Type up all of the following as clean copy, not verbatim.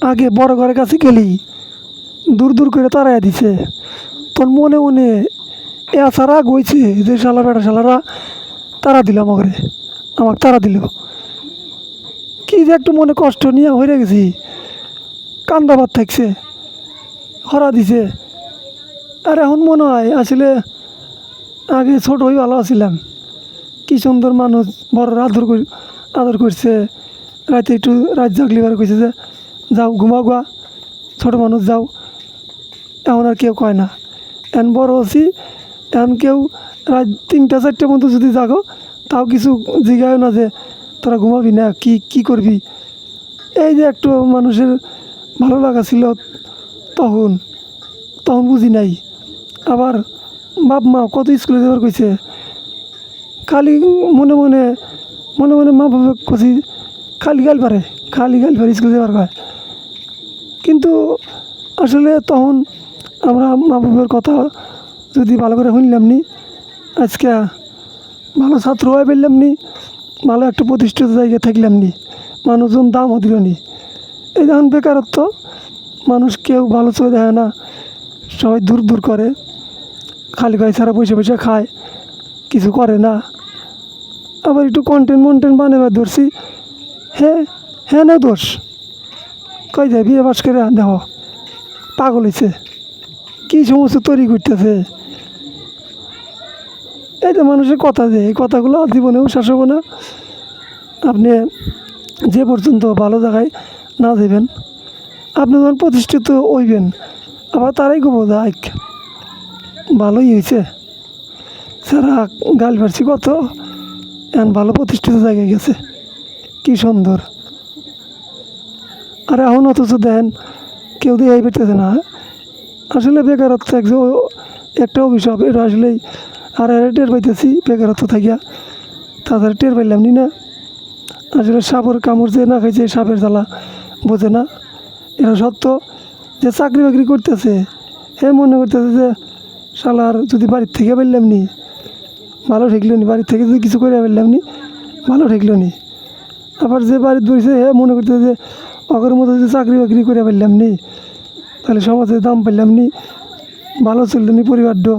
আগে বড় ঘরের কাছে গেলি দূর দূর করে তাড়াইয়া দিছে। তোর মনে মনে এছা রাগ হয়েছে যে শালা বেটা শালারা তারা দিল আমাকে তারা দিল। কি যে একটু মনে কষ্ট নিয়ে হয়ে গেছি, কান্দাবাদ থাকছে, হরা দিছে। আর এখন মনে হয় আসলে আগে ছোট হয়ে ভালো আছিলাম। কি সুন্দর মানুষ, বড় আদর করছে। রাতে একটু রাত জাগলিবার কইছে যে যাও ঘুমাও গা, ছোটো মানুষ যাও। এখন আর কেউ কয় না। এখন বড় আছি, এখন কেউ রাত 3টা 4টা পর্যন্ত যদি জাগো তাও কিছু জিগায় না যে তোরা ঘুমাবি না, কি করবি। এই যে একটু মানুষের ভালো লাগা ছিল তখন তখন বুঝি নাই। আবার বাপ মা কত স্কুলে যাবার কইছে, খালি মনে মনে মা বাবা কছি খালি গাল পারে স্কুলে যাবার কয়। কিন্তু আসলে তখন আমরা মা বাবার কথা যদি ভালো করে শুনলাম নি, আজকে ভালো ছাত্র হয়ে পেলাম নি, ভালো একটা প্রতিষ্ঠিত জায়গায় থাকলাম নি, মানুষজন দামও দিল নি। এই যেমন বেকারত্ব, মানুষ কেউ ভালো চোখে দেখে না, সবাই দূর দূর করে, খালি গায়ে ছাড়া বসে খায়, কিছু করে না। আবার একটু কন্টেন্ট বানাবার ধরছি, হ্যাঁ না দোষ কই যায় বিয়ে বাস করে দেখো পাগল হয়েছে, কী সমস্ত তৈরি করতেছে। এই যে মানুষের কথা, যে এই কথাগুলো জীবনেও শেষ হবো না। আপনি যে পর্যন্ত ভালো জায়গায় না দেবেন, আপনি যখন প্রতিষ্ঠিত হইবেন আবার তারাই কব যাক ভালোই হয়েছে, সারা গাল পারছি কত, এখন ভালো প্রতিষ্ঠিত জায়গায় গেছে, কি সুন্দর। আর এখন অথচ দেন কেউ দিয়ে এই পেতেছে না। আসলে বেকারত্ব একটা অভিশাপ, এটা আসলেই আর টের পাইতেছি বেকারত্ব থাকিয়া, তাদের টের পাইলাম নি না। আসলে সাপের কামড় যে না খাইছে সাপের জ্বালা বোঝে না। এটা সত্য যে চাকরি বাকরি করতেছে, মনে করতেছে যে শালার যদি বাড়ির থেকে পারলাম নি ভালো ঠেকলো নি, বাড়ির থেকে যদি কিছু করে পারলাম নি ভালো ঠেকলো নি। আবার যে বাড়িতে বসে মনে করতেছে যে অগের মতো যদি চাকরি বাকরি করে পারলাম নি তাহলে সমাজে দাম পাইলাম নি, ভালো চললো নি পরিবারটা।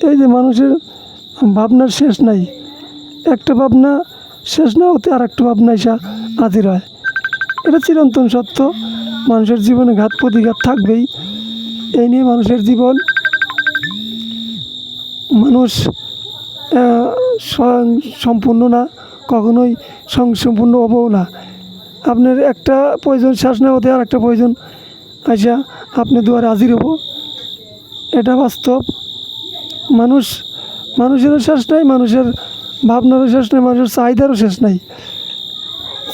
এই যে মানুষের ভাবনার শেষ নাই, একটা ভাবনা শেষ না হতে আর একটা ভাবনা এসা হাজির হয়। এটা চিরন্তন সত্য, মানুষের জীবনে ঘাত প্রতিঘাত থাকবেই। এই নিয়ে মানুষের জীবন, মানুষ সম্পূর্ণ না, কখনোই সম্পূর্ণ হবও না। আপনার একটা প্রয়োজন শেষ না হতে আর একটা প্রয়োজন আইসা আপনি দুয়ারে হাজির হব, এটা বাস্তব। মানুষেরও শেষ নাই, মানুষের ভাবনারও শেষ নাই, মানুষের চাহিদারও শেষ নাই।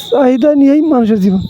চাহিদা নিয়েই মানুষের জীবন।